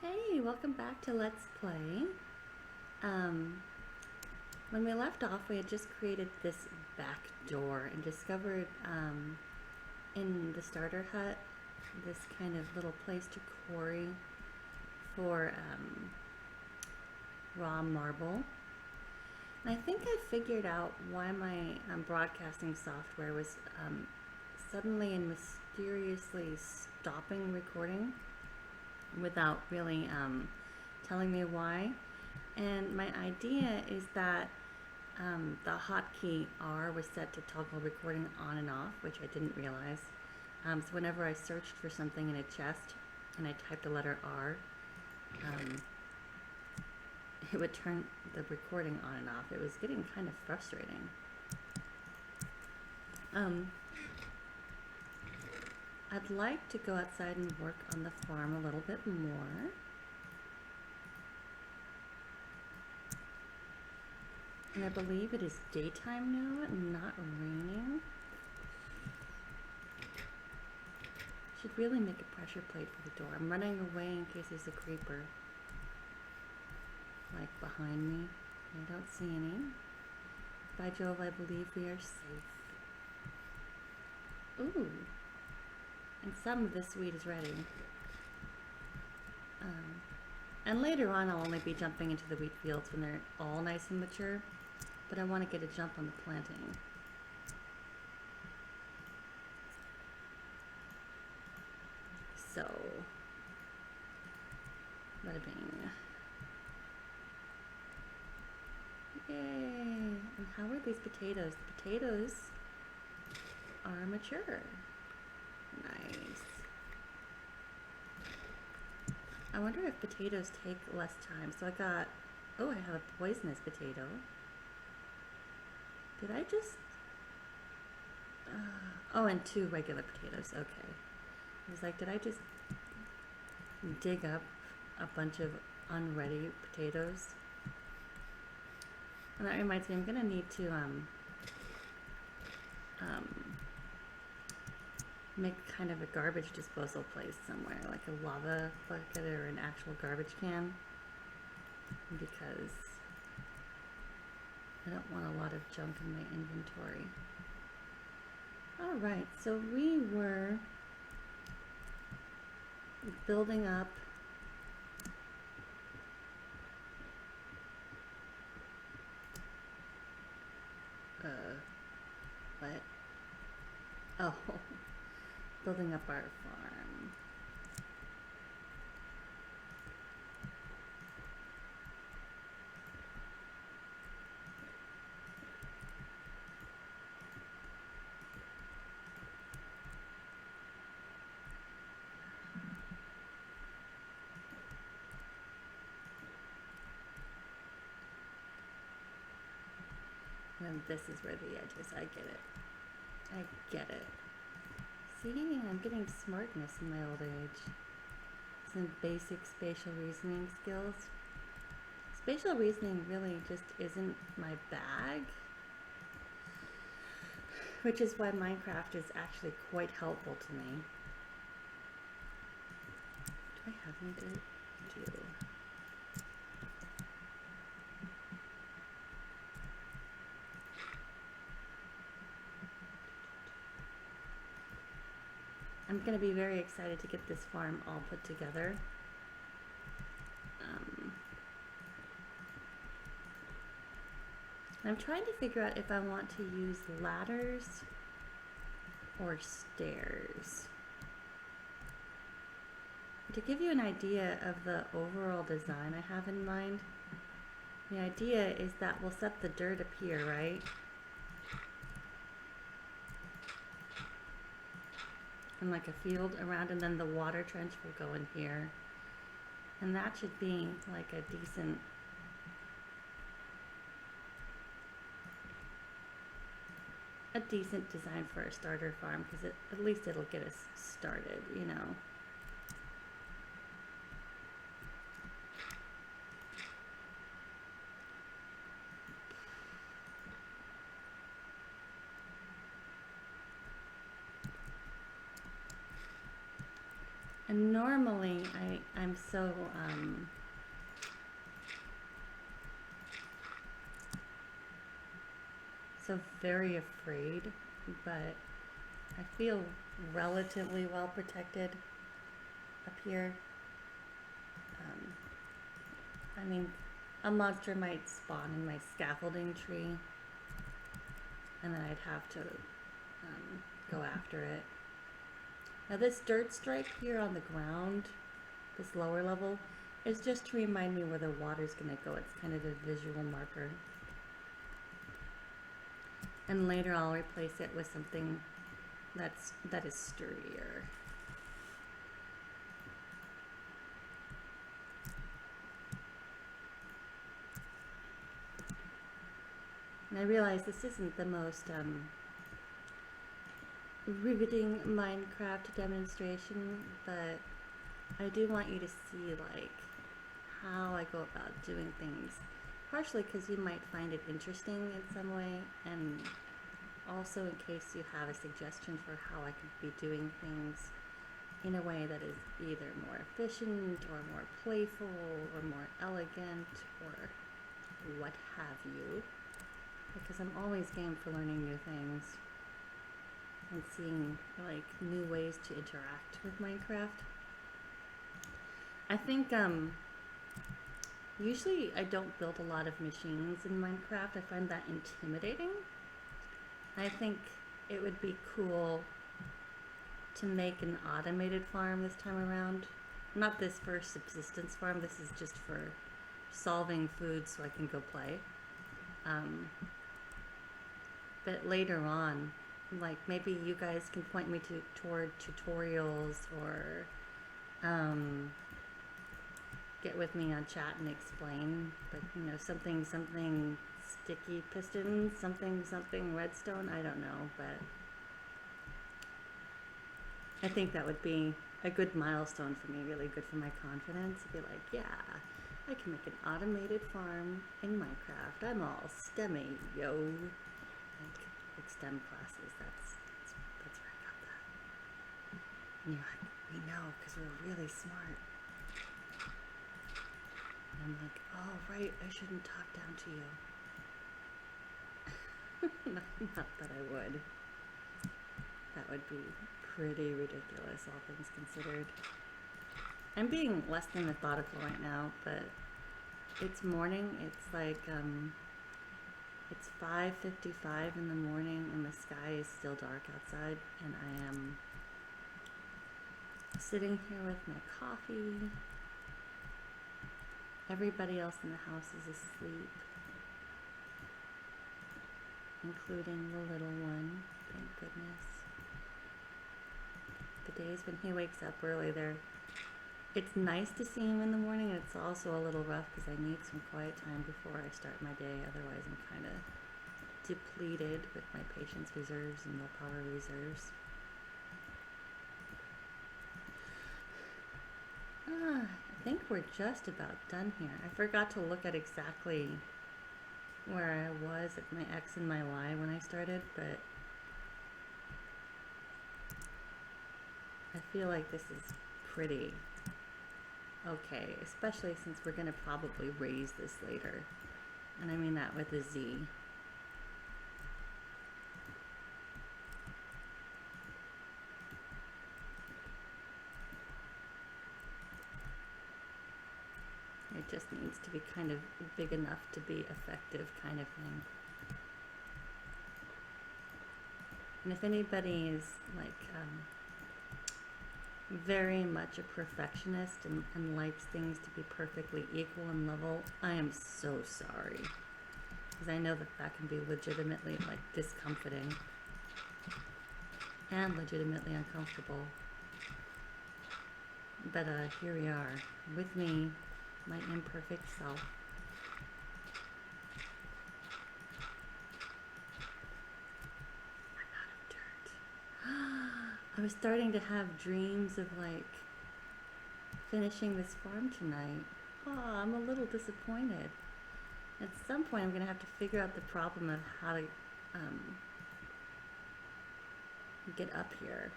Hey, welcome back to Let's Play. When we left off, we had just created this back door and discovered in the starter hut this kind of little place to quarry for raw marble. And I think I figured out why my broadcasting software was suddenly and mysteriously stopping recording without really telling me why. And my idea is that the hotkey R was set to toggle recording on and off, which I didn't realize. So whenever I searched for something in a chest and I typed the letter R, it would turn the recording on and off. It was getting kind of frustrating. I'd like to go outside and work on the farm a little bit more. And I believe it is daytime now and not raining. Should really make a pressure plate for the door. I'm running away in case there's a creeper. Like behind me. I don't see any. By Jove, I believe we are safe. Ooh. And some of this wheat is ready. And later on I'll only be jumping into the wheat fields when they're all nice and mature. But I want to get a jump on the planting. So, bada bing. Yay! And how are these potatoes? The potatoes are mature. Nice. I wonder if potatoes take less time. So I got, oh, I have a poisonous potato. Did I just, oh, and 2 regular potatoes, okay. I was like, did I just dig up a bunch of unready potatoes? And that reminds me, I'm gonna need to, make kind of a garbage disposal place somewhere, like a lava bucket or an actual garbage can, because I don't want a lot of junk in my inventory. Alright, so we were building up what? Oh, building up our farm. And this is where the edge is. I get it. I get it. See, I'm getting smartness in my old age. Some basic spatial reasoning skills. Spatial reasoning really just isn't my bag. Which is why Minecraft is actually quite helpful to me. Do I have any dirt? I do. I'm going to be very excited to get this farm all put together. I'm trying to figure out if I want to use ladders or stairs. To give you an idea of the overall design I have in mind, the idea is that we'll set the dirt up here, right? And like a field around, and then the water trench will go in here. And that should be like a decent design for a starter farm, because at least it'll get us started, you know. normally I'm so so very afraid, but I feel relatively well protected up here. I mean, a monster might spawn in my scaffolding tree, and then I'd have to go after it. Now this dirt stripe here on the ground, this lower level, is just to remind me where the water's gonna go. It's kind of a visual marker. And later I'll replace it with something that is sturdier. And I realize this isn't the most riveting Minecraft demonstration, but I do want you to see like how I go about doing things. Partially because you might find it interesting in some way, and also in case you have a suggestion for how I could be doing things in a way that is either more efficient or more playful or more elegant or what have you. Because I'm always game for learning new things and seeing like new ways to interact with Minecraft. I think usually I don't build a lot of machines in Minecraft. I find that intimidating. I think it would be cool to make an automated farm this time around. Not this for subsistence farm, this is just for solving food so I can go play. But later on, like maybe you guys can point me toward tutorials or get with me on chat and explain, but you know, something sticky pistons, something redstone, I don't know, but I think that would be a good milestone for me, really good for my confidence, to be like, yeah, I can make an automated farm in Minecraft, I'm all STEMmy, yo. Like STEM classes, that's where I got that. And you're like, we know, because we're really smart. And I'm like, oh, right, I shouldn't talk down to you. Not that I would. That would be pretty ridiculous, all things considered. I'm being less than methodical right now, but it's morning. It's like, it's 5:55 in the morning, and the sky is still dark outside, and I am sitting here with my coffee. Everybody else in the house is asleep, including the little one, thank goodness. The days when he wakes up early, it's nice to see him in the morning, and it's also a little rough because I need some quiet time before I start my day, otherwise I'm kind of depleted with my patience reserves and willpower reserves. I think we're just about done here. I forgot to look at exactly where I was at my X and my Y when I started, but I feel like this is pretty okay, especially since we're going to probably raise this later. And I mean that with a Z. It just needs to be kind of big enough to be effective, kind of thing. And if anybody is like very much a perfectionist and likes things to be perfectly equal and level, I am so sorry. Because I know that can be legitimately like discomforting and legitimately uncomfortable. But here we are, with me, my imperfect self. I'm out of dirt. I was starting to have dreams of like finishing this farm tonight. Oh, I'm a little disappointed. At some point I'm gonna have to figure out the problem of how to get up here.